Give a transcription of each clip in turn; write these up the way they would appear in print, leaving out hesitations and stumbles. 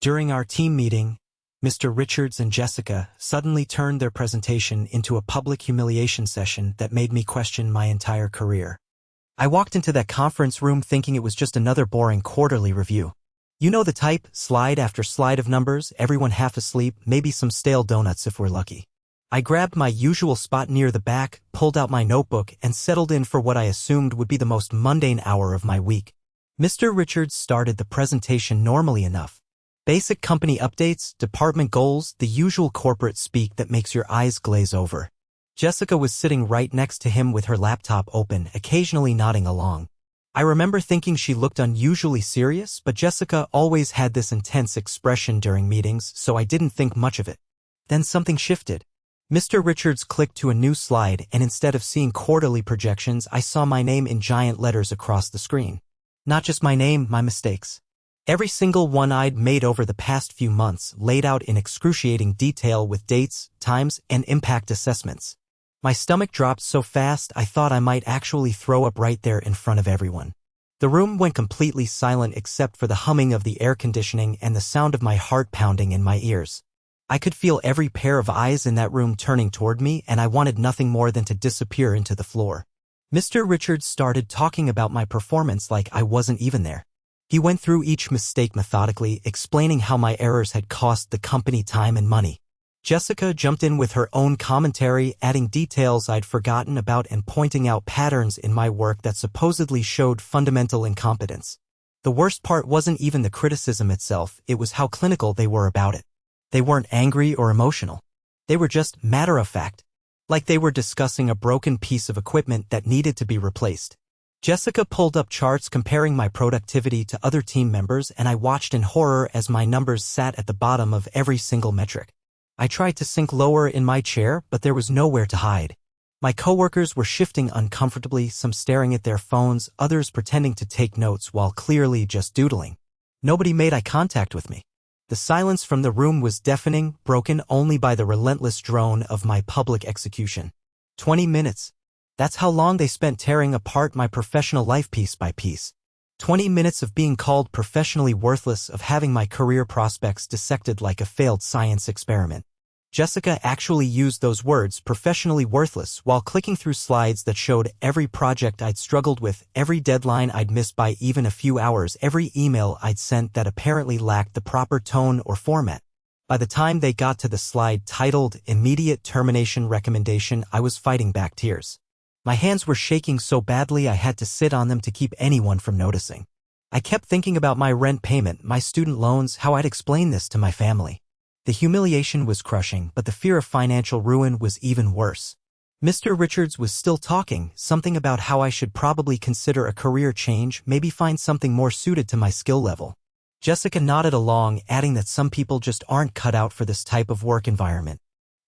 During our team meeting, Mr. Richards and Jessica suddenly turned their presentation into a public humiliation session that made me question my entire career. I walked into that conference room thinking it was just another boring quarterly review. You know the type, slide after slide of numbers, everyone half asleep, maybe some stale donuts if we're lucky. I grabbed my usual spot near the back, pulled out my notebook, and settled in for what I assumed would be the most mundane hour of my week. Mr. Richards started the presentation normally enough. Basic company updates, department goals, the usual corporate speak that makes your eyes glaze over. Jessica was sitting right next to him with her laptop open, occasionally nodding along. I remember thinking she looked unusually serious, but Jessica always had this intense expression during meetings, so I didn't think much of it. Then something shifted. Mr. Richards clicked to a new slide, and instead of seeing quarterly projections, I saw my name in giant letters across the screen. Not just my name, my mistakes. Every single one I'd made over the past few months, laid out in excruciating detail with dates, times, and impact assessments. My stomach dropped so fast I thought I might actually throw up right there in front of everyone. The room went completely silent except for the humming of the air conditioning and the sound of my heart pounding in my ears. I could feel every pair of eyes in that room turning toward me, and I wanted nothing more than to disappear into the floor. Mr. Richards started talking about my performance like I wasn't even there. He went through each mistake methodically, explaining how my errors had cost the company time and money. Jessica jumped in with her own commentary, adding details I'd forgotten about and pointing out patterns in my work that supposedly showed fundamental incompetence. The worst part wasn't even the criticism itself, it was how clinical they were about it. They weren't angry or emotional. They were just matter-of-fact, like they were discussing a broken piece of equipment that needed to be replaced. Jessica pulled up charts comparing my productivity to other team members, and I watched in horror as my numbers sat at the bottom of every single metric. I tried to sink lower in my chair, but there was nowhere to hide. My coworkers were shifting uncomfortably, some staring at their phones, others pretending to take notes while clearly just doodling. Nobody made eye contact with me. The silence from the room was deafening, broken only by the relentless drone of my public execution. 20 minutes. That's how long they spent tearing apart my professional life piece by piece. 20 minutes of being called professionally worthless, of having my career prospects dissected like a failed science experiment. Jessica actually used those words, professionally worthless, while clicking through slides that showed every project I'd struggled with, every deadline I'd missed by even a few hours, every email I'd sent that apparently lacked the proper tone or format. By the time they got to the slide titled Immediate Termination Recommendation, I was fighting back tears. My hands were shaking so badly I had to sit on them to keep anyone from noticing. I kept thinking about my rent payment, my student loans, how I'd explain this to my family. The humiliation was crushing, but the fear of financial ruin was even worse. Mr. Richards was still talking, something about how I should probably consider a career change, maybe find something more suited to my skill level. Jessica nodded along, adding that some people just aren't cut out for this type of work environment.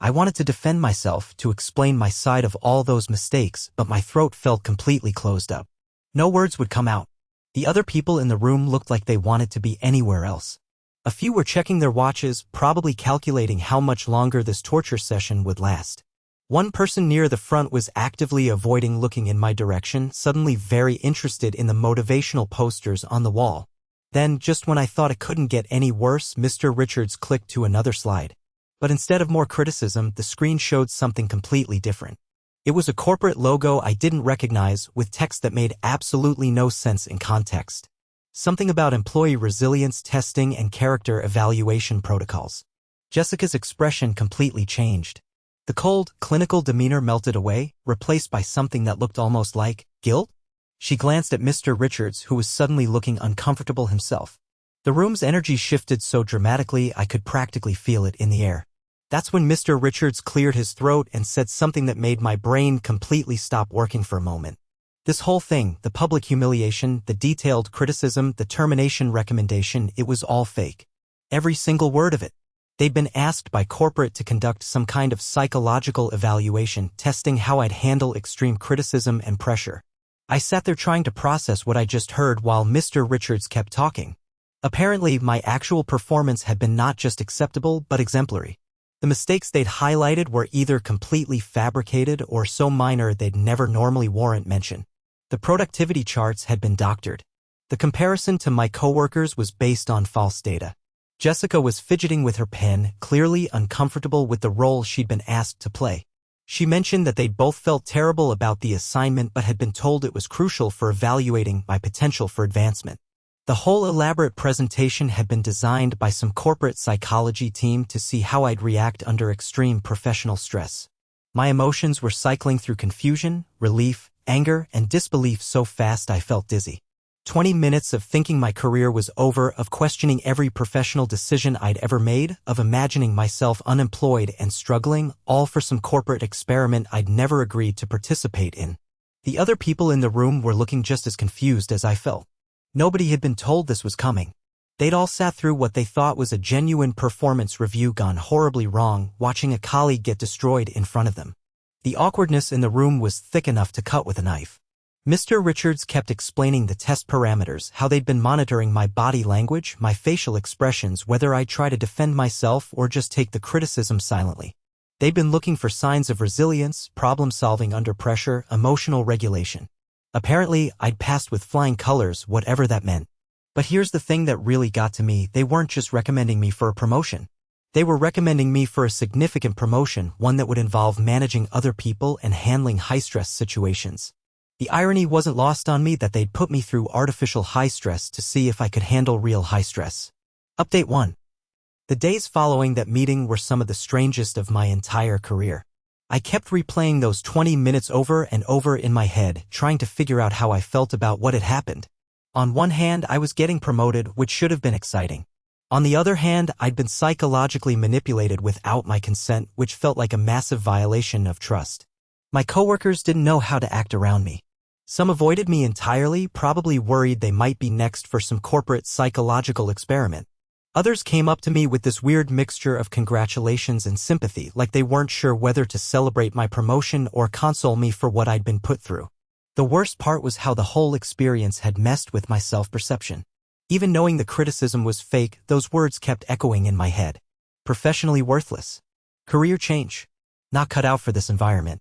I wanted to defend myself, to explain my side of all those mistakes, but my throat felt completely closed up. No words would come out. The other people in the room looked like they wanted to be anywhere else. A few were checking their watches, probably calculating how much longer this torture session would last. One person near the front was actively avoiding looking in my direction, suddenly very interested in the motivational posters on the wall. Then, just when I thought it couldn't get any worse, Mr. Richards clicked to another slide. But instead of more criticism, the screen showed something completely different. It was a corporate logo I didn't recognize, with text that made absolutely no sense in context. Something about employee resilience testing and character evaluation protocols. Jessica's expression completely changed. The cold, clinical demeanor melted away, replaced by something that looked almost like guilt. She glanced at Mr. Richards, who was suddenly looking uncomfortable himself. The room's energy shifted so dramatically I could practically feel it in the air. That's when Mr. Richards cleared his throat and said something that made my brain completely stop working for a moment. This whole thing, the public humiliation, the detailed criticism, the termination recommendation, it was all fake. Every single word of it. They'd been asked by corporate to conduct some kind of psychological evaluation, testing how I'd handle extreme criticism and pressure. I sat there trying to process what I just heard while Mr. Richards kept talking. Apparently, my actual performance had been not just acceptable but exemplary. The mistakes they'd highlighted were either completely fabricated or so minor they'd never normally warrant mention. The productivity charts had been doctored. The comparison to my coworkers was based on false data. Jessica was fidgeting with her pen, clearly uncomfortable with the role she'd been asked to play. She mentioned that they'd both felt terrible about the assignment but had been told it was crucial for evaluating my potential for advancement. The whole elaborate presentation had been designed by some corporate psychology team to see how I'd react under extreme professional stress. My emotions were cycling through confusion, relief, anger, and disbelief so fast I felt dizzy. 20 minutes of thinking my career was over, of questioning every professional decision I'd ever made, of imagining myself unemployed and struggling, all for some corporate experiment I'd never agreed to participate in. The other people in the room were looking just as confused as I felt. Nobody had been told this was coming. They'd all sat through what they thought was a genuine performance review gone horribly wrong, watching a colleague get destroyed in front of them. The awkwardness in the room was thick enough to cut with a knife. Mr. Richards kept explaining the test parameters, how they'd been monitoring my body language, my facial expressions, whether I'd try to defend myself or just take the criticism silently. They'd been looking for signs of resilience, problem-solving under pressure, emotional regulation. Apparently, I'd passed with flying colors, whatever that meant. But here's the thing that really got to me: they weren't just recommending me for a promotion. They were recommending me for a significant promotion, one that would involve managing other people and handling high-stress situations. The irony wasn't lost on me that they'd put me through artificial high stress to see if I could handle real high stress. Update 1. The days following that meeting were some of the strangest of my entire career. I kept replaying those 20 minutes over and over in my head, trying to figure out how I felt about what had happened. On one hand, I was getting promoted, which should have been exciting. On the other hand, I'd been psychologically manipulated without my consent, which felt like a massive violation of trust. My coworkers didn't know how to act around me. Some avoided me entirely, probably worried they might be next for some corporate psychological experiment. Others came up to me with this weird mixture of congratulations and sympathy, like they weren't sure whether to celebrate my promotion or console me for what I'd been put through. The worst part was how the whole experience had messed with my self-perception. Even knowing the criticism was fake, those words kept echoing in my head. Professionally worthless. Career change. Not cut out for this environment.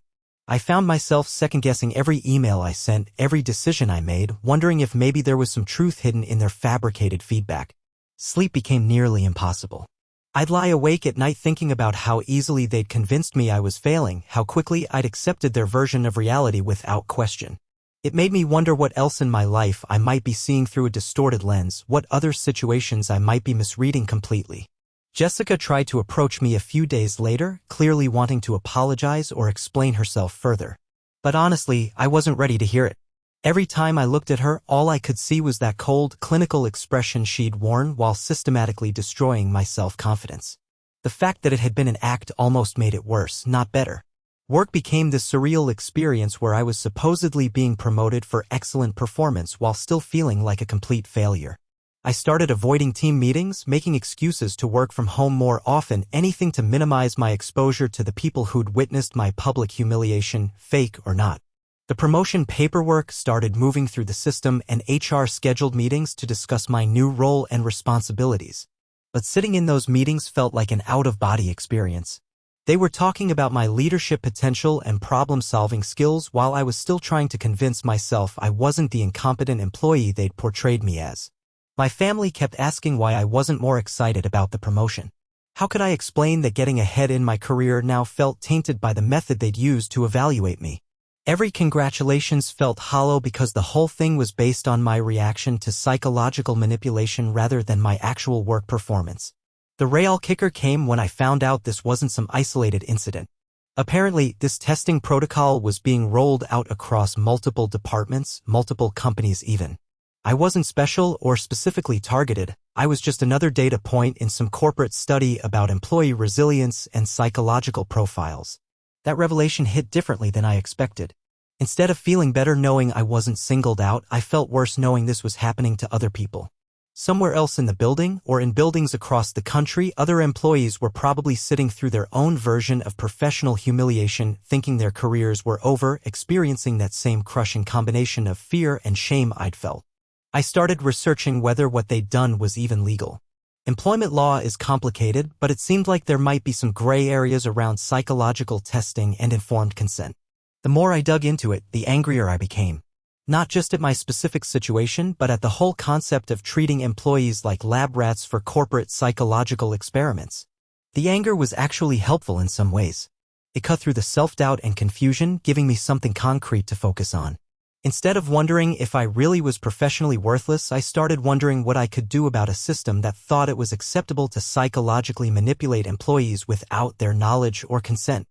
I found myself second-guessing every email I sent, every decision I made, wondering if maybe there was some truth hidden in their fabricated feedback. Sleep became nearly impossible. I'd lie awake at night thinking about how easily they'd convinced me I was failing, how quickly I'd accepted their version of reality without question. It made me wonder what else in my life I might be seeing through a distorted lens, what other situations I might be misreading completely. Jessica tried to approach me a few days later, clearly wanting to apologize or explain herself further. But honestly, I wasn't ready to hear it. Every time I looked at her, all I could see was that cold, clinical expression she'd worn while systematically destroying my self-confidence. The fact that it had been an act almost made it worse, not better. Work became this surreal experience where I was supposedly being promoted for excellent performance while still feeling like a complete failure. I started avoiding team meetings, making excuses to work from home more often, anything to minimize my exposure to the people who'd witnessed my public humiliation, fake or not. The promotion paperwork started moving through the system and HR scheduled meetings to discuss my new role and responsibilities. But sitting in those meetings felt like an out-of-body experience. They were talking about my leadership potential and problem-solving skills while I was still trying to convince myself I wasn't the incompetent employee they'd portrayed me as. My family kept asking why I wasn't more excited about the promotion. How could I explain that getting ahead in my career now felt tainted by the method they'd used to evaluate me? Every congratulations felt hollow because the whole thing was based on my reaction to psychological manipulation rather than my actual work performance. The real kicker came when I found out this wasn't some isolated incident. Apparently, this testing protocol was being rolled out across multiple departments, multiple companies even. I wasn't special or specifically targeted. I was just another data point in some corporate study about employee resilience and psychological profiles. That revelation hit differently than I expected. Instead of feeling better knowing I wasn't singled out, I felt worse knowing this was happening to other people. Somewhere else in the building, or in buildings across the country, other employees were probably sitting through their own version of professional humiliation, thinking their careers were over, experiencing that same crushing combination of fear and shame I'd felt. I started researching whether what they'd done was even legal. Employment law is complicated, but it seemed like there might be some gray areas around psychological testing and informed consent. The more I dug into it, the angrier I became. Not just at my specific situation, but at the whole concept of treating employees like lab rats for corporate psychological experiments. The anger was actually helpful in some ways. It cut through the self-doubt and confusion, giving me something concrete to focus on. Instead of wondering if I really was professionally worthless, I started wondering what I could do about a system that thought it was acceptable to psychologically manipulate employees without their knowledge or consent.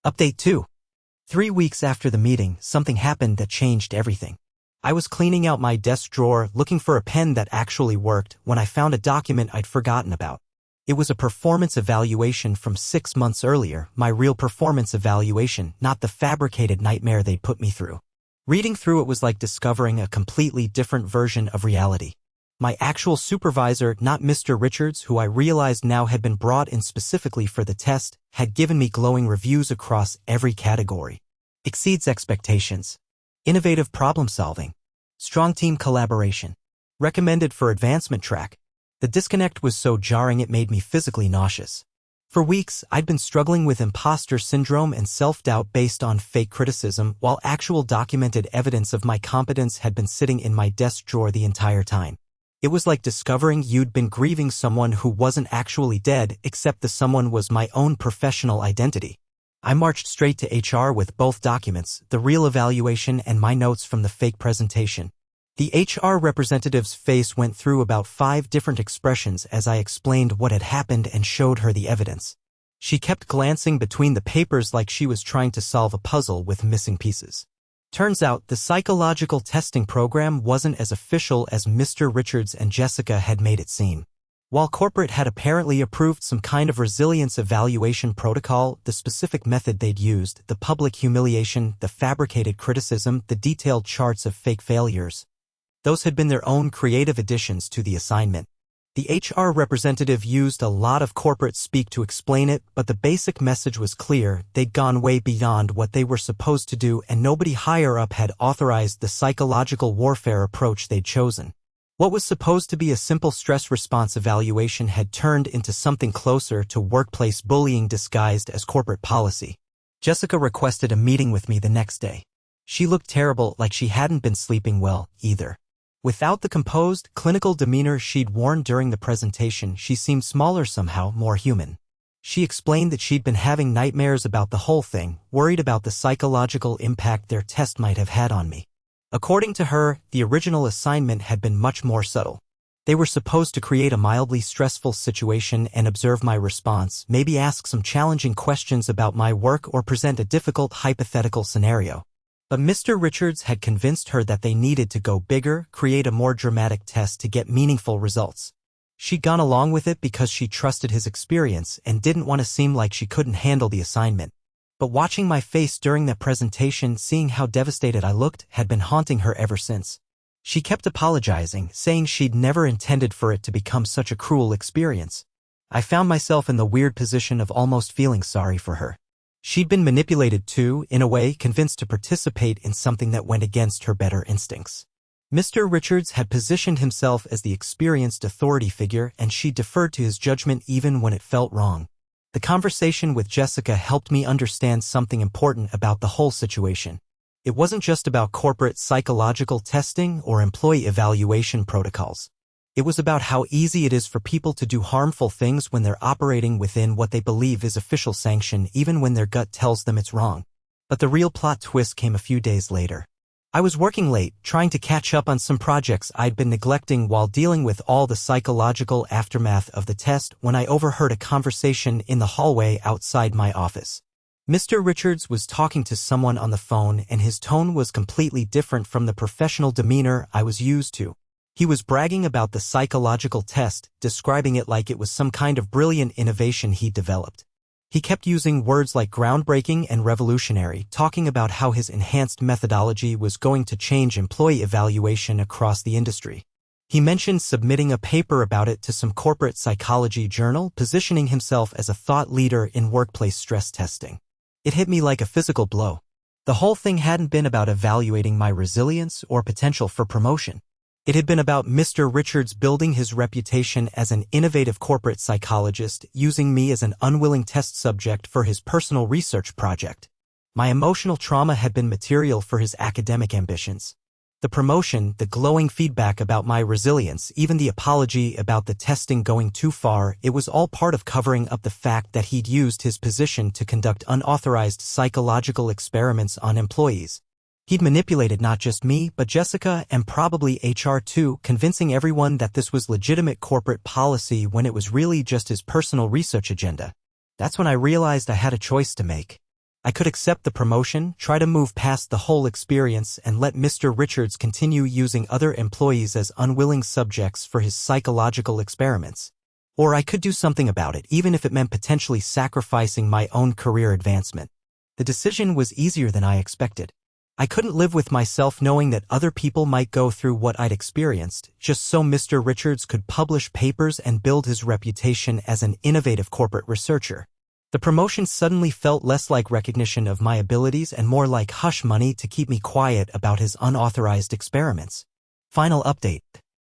Update 2. 3 weeks after the meeting, something happened that changed everything. I was cleaning out my desk drawer, looking for a pen that actually worked, when I found a document I'd forgotten about. It was a performance evaluation from 6 months earlier, my real performance evaluation, not the fabricated nightmare they'd put me through. Reading through it was like discovering a completely different version of reality. My actual supervisor, not Mr. Richards, who I realized now had been brought in specifically for the test, had given me glowing reviews across every category. Exceeds expectations. Innovative problem solving. Strong team collaboration. Recommended for advancement track. The disconnect was so jarring it made me physically nauseous. For weeks, I'd been struggling with imposter syndrome and self-doubt based on fake criticism, while actual documented evidence of my competence had been sitting in my desk drawer the entire time. It was like discovering you'd been grieving someone who wasn't actually dead, except the someone was my own professional identity. I marched straight to HR with both documents, the real evaluation and my notes from the fake presentation. The HR representative's face went through about 5 different expressions as I explained what had happened and showed her the evidence. She kept glancing between the papers like she was trying to solve a puzzle with missing pieces. Turns out the psychological testing program wasn't as official as Mr. Richards and Jessica had made it seem. While corporate had apparently approved some kind of resilience evaluation protocol, the specific method they'd used, the public humiliation, the fabricated criticism, the detailed charts of fake failures, those had been their own creative additions to the assignment. The HR representative used a lot of corporate speak to explain it, but the basic message was clear: they'd gone way beyond what they were supposed to do, and nobody higher up had authorized the psychological warfare approach they'd chosen. What was supposed to be a simple stress response evaluation had turned into something closer to workplace bullying disguised as corporate policy. Jessica requested a meeting with me the next day. She looked terrible, like she hadn't been sleeping well, either. Without the composed, clinical demeanor she'd worn during the presentation, she seemed smaller somehow, more human. She explained that she'd been having nightmares about the whole thing, worried about the psychological impact their test might have had on me. According to her, the original assignment had been much more subtle. They were supposed to create a mildly stressful situation and observe my response, maybe ask some challenging questions about my work or present a difficult hypothetical scenario. But Mr. Richards had convinced her that they needed to go bigger, create a more dramatic test to get meaningful results. She'd gone along with it because she trusted his experience and didn't want to seem like she couldn't handle the assignment. But watching my face during that presentation, seeing how devastated I looked, had been haunting her ever since. She kept apologizing, saying she'd never intended for it to become such a cruel experience. I found myself in the weird position of almost feeling sorry for her. She'd been manipulated too, in a way, convinced to participate in something that went against her better instincts. Mr. Richards had positioned himself as the experienced authority figure, and she deferred to his judgment even when it felt wrong. The conversation with Jessica helped me understand something important about the whole situation. It wasn't just about corporate psychological testing or employee evaluation protocols. It was about how easy it is for people to do harmful things when they're operating within what they believe is official sanction, even when their gut tells them it's wrong. But the real plot twist came a few days later. I was working late, trying to catch up on some projects I'd been neglecting while dealing with all the psychological aftermath of the test, when I overheard a conversation in the hallway outside my office. Mr. Richards was talking to someone on the phone, and his tone was completely different from the professional demeanor I was used to. He was bragging about the psychological test, describing it like it was some kind of brilliant innovation he'd developed. He kept using words like groundbreaking and revolutionary, talking about how his enhanced methodology was going to change employee evaluation across the industry. He mentioned submitting a paper about it to some corporate psychology journal, positioning himself as a thought leader in workplace stress testing. It hit me like a physical blow. The whole thing hadn't been about evaluating my resilience or potential for promotion. It had been about Mr. Richards building his reputation as an innovative corporate psychologist, using me as an unwilling test subject for his personal research project. My emotional trauma had been material for his academic ambitions. The promotion, the glowing feedback about my resilience, even the apology about the testing going too far, it was all part of covering up the fact that he'd used his position to conduct unauthorized psychological experiments on employees. He'd manipulated not just me, but Jessica and probably HR too, convincing everyone that this was legitimate corporate policy when it was really just his personal research agenda. That's when I realized I had a choice to make. I could accept the promotion, try to move past the whole experience, and let Mr. Richards continue using other employees as unwilling subjects for his psychological experiments. Or I could do something about it, even if it meant potentially sacrificing my own career advancement. The decision was easier than I expected. I couldn't live with myself knowing that other people might go through what I'd experienced, just so Mr. Richards could publish papers and build his reputation as an innovative corporate researcher. The promotion suddenly felt less like recognition of my abilities and more like hush money to keep me quiet about his unauthorized experiments. Final update.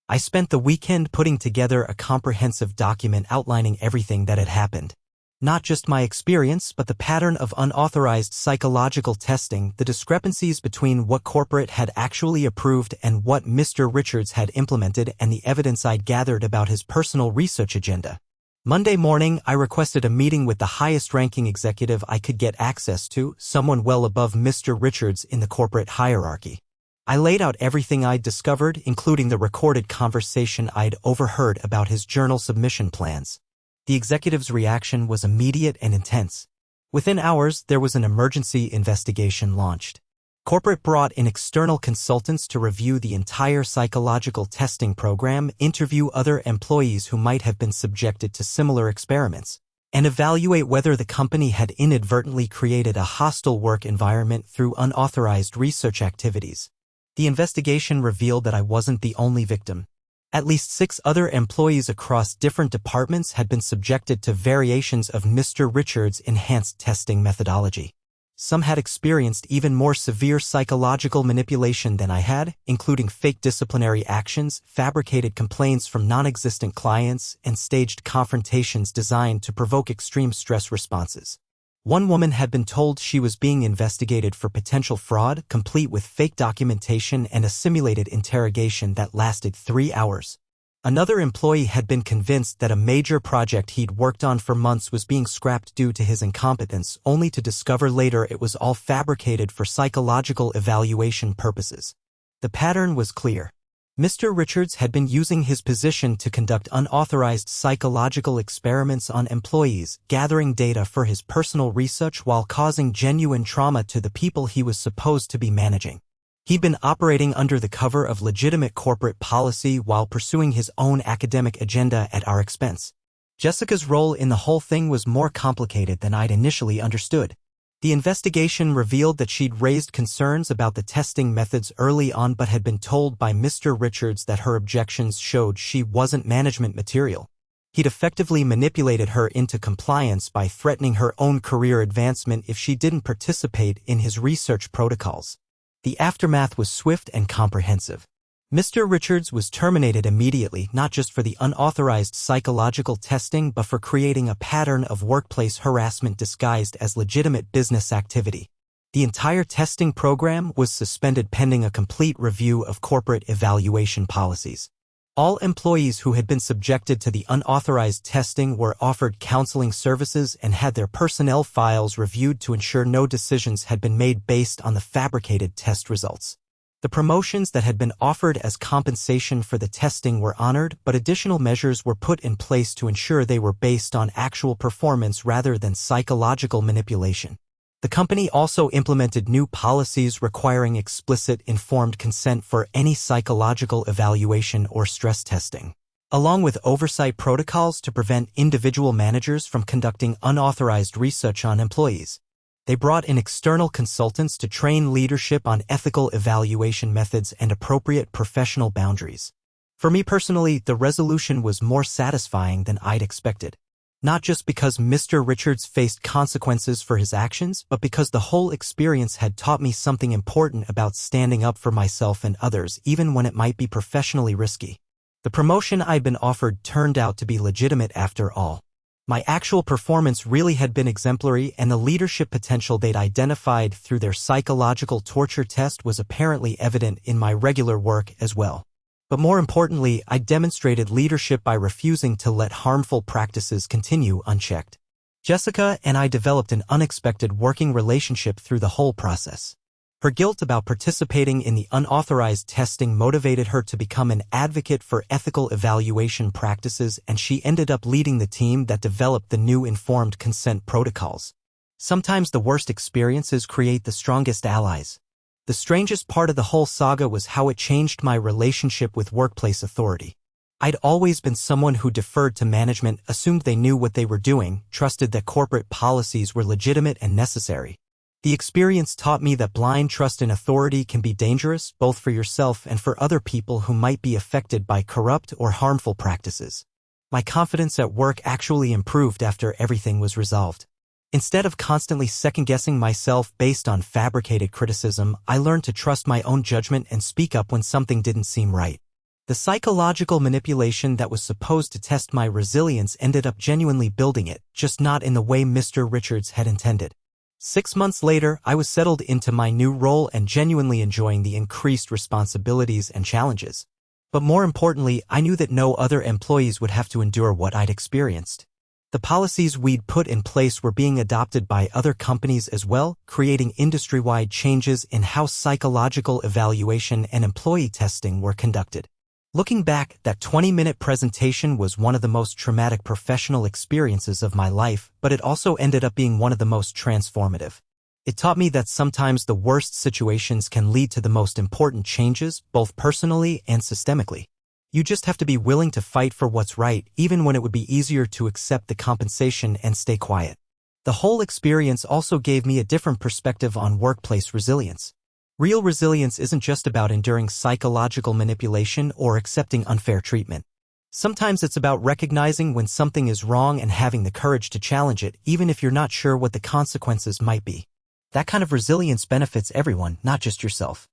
I spent the weekend putting together a comprehensive document outlining everything that had happened. Not just my experience, but the pattern of unauthorized psychological testing, the discrepancies between what corporate had actually approved and what Mr. Richards had implemented, and the evidence I'd gathered about his personal research agenda. Monday morning, I requested a meeting with the highest-ranking executive I could get access to, someone well above Mr. Richards in the corporate hierarchy. I laid out everything I'd discovered, including the recorded conversation I'd overheard about his journal submission plans. The executive's reaction was immediate and intense. Within hours, there was an emergency investigation launched. Corporate brought in external consultants to review the entire psychological testing program, interview other employees who might have been subjected to similar experiments, and evaluate whether the company had inadvertently created a hostile work environment through unauthorized research activities. The investigation revealed that I wasn't the only victim. At least 6 other employees across different departments had been subjected to variations of Mr. Richards' enhanced testing methodology. Some had experienced even more severe psychological manipulation than I had, including fake disciplinary actions, fabricated complaints from non-existent clients, and staged confrontations designed to provoke extreme stress responses. One woman had been told she was being investigated for potential fraud, complete with fake documentation and a simulated interrogation that lasted 3 hours. Another employee had been convinced that a major project he'd worked on for months was being scrapped due to his incompetence, only to discover later it was all fabricated for psychological evaluation purposes. The pattern was clear. Mr. Richards had been using his position to conduct unauthorized psychological experiments on employees, gathering data for his personal research while causing genuine trauma to the people he was supposed to be managing. He'd been operating under the cover of legitimate corporate policy while pursuing his own academic agenda at our expense. Jessica's role in the whole thing was more complicated than I'd initially understood. The investigation revealed that she'd raised concerns about the testing methods early on but had been told by Mr. Richards that her objections showed she wasn't management material. He'd effectively manipulated her into compliance by threatening her own career advancement if she didn't participate in his research protocols. The aftermath was swift and comprehensive. Mr. Richards was terminated immediately, not just for the unauthorized psychological testing but for creating a pattern of workplace harassment disguised as legitimate business activity. The entire testing program was suspended pending a complete review of corporate evaluation policies. All employees who had been subjected to the unauthorized testing were offered counseling services and had their personnel files reviewed to ensure no decisions had been made based on the fabricated test results. The promotions that had been offered as compensation for the testing were honored, but additional measures were put in place to ensure they were based on actual performance rather than psychological manipulation. The company also implemented new policies requiring explicit informed consent for any psychological evaluation or stress testing, along with oversight protocols to prevent individual managers from conducting unauthorized research on employees. They brought in external consultants to train leadership on ethical evaluation methods and appropriate professional boundaries. For me personally, the resolution was more satisfying than I'd expected. Not just because Mr. Richards faced consequences for his actions, but because the whole experience had taught me something important about standing up for myself and others, even when it might be professionally risky. The promotion I'd been offered turned out to be legitimate after all. My actual performance really had been exemplary, and the leadership potential they'd identified through their psychological torture test was apparently evident in my regular work as well. But more importantly, I demonstrated leadership by refusing to let harmful practices continue unchecked. Jessica and I developed an unexpected working relationship through the whole process. Her guilt about participating in the unauthorized testing motivated her to become an advocate for ethical evaluation practices, and she ended up leading the team that developed the new informed consent protocols. Sometimes the worst experiences create the strongest allies. The strangest part of the whole saga was how it changed my relationship with workplace authority. I'd always been someone who deferred to management, assumed they knew what they were doing, trusted that corporate policies were legitimate and necessary. The experience taught me that blind trust in authority can be dangerous, both for yourself and for other people who might be affected by corrupt or harmful practices. My confidence at work actually improved after everything was resolved. Instead of constantly second-guessing myself based on fabricated criticism, I learned to trust my own judgment and speak up when something didn't seem right. The psychological manipulation that was supposed to test my resilience ended up genuinely building it, just not in the way Mr. Richards had intended. 6 months later, I was settled into my new role and genuinely enjoying the increased responsibilities and challenges. But more importantly, I knew that no other employees would have to endure what I'd experienced. The policies we'd put in place were being adopted by other companies as well, creating industry-wide changes in how psychological evaluation and employee testing were conducted. Looking back, that 20-minute presentation was one of the most traumatic professional experiences of my life, but it also ended up being one of the most transformative. It taught me that sometimes the worst situations can lead to the most important changes, both personally and systemically. You just have to be willing to fight for what's right, even when it would be easier to accept the compensation and stay quiet. The whole experience also gave me a different perspective on workplace resilience. Real resilience isn't just about enduring psychological manipulation or accepting unfair treatment. Sometimes it's about recognizing when something is wrong and having the courage to challenge it, even if you're not sure what the consequences might be. That kind of resilience benefits everyone, not just yourself.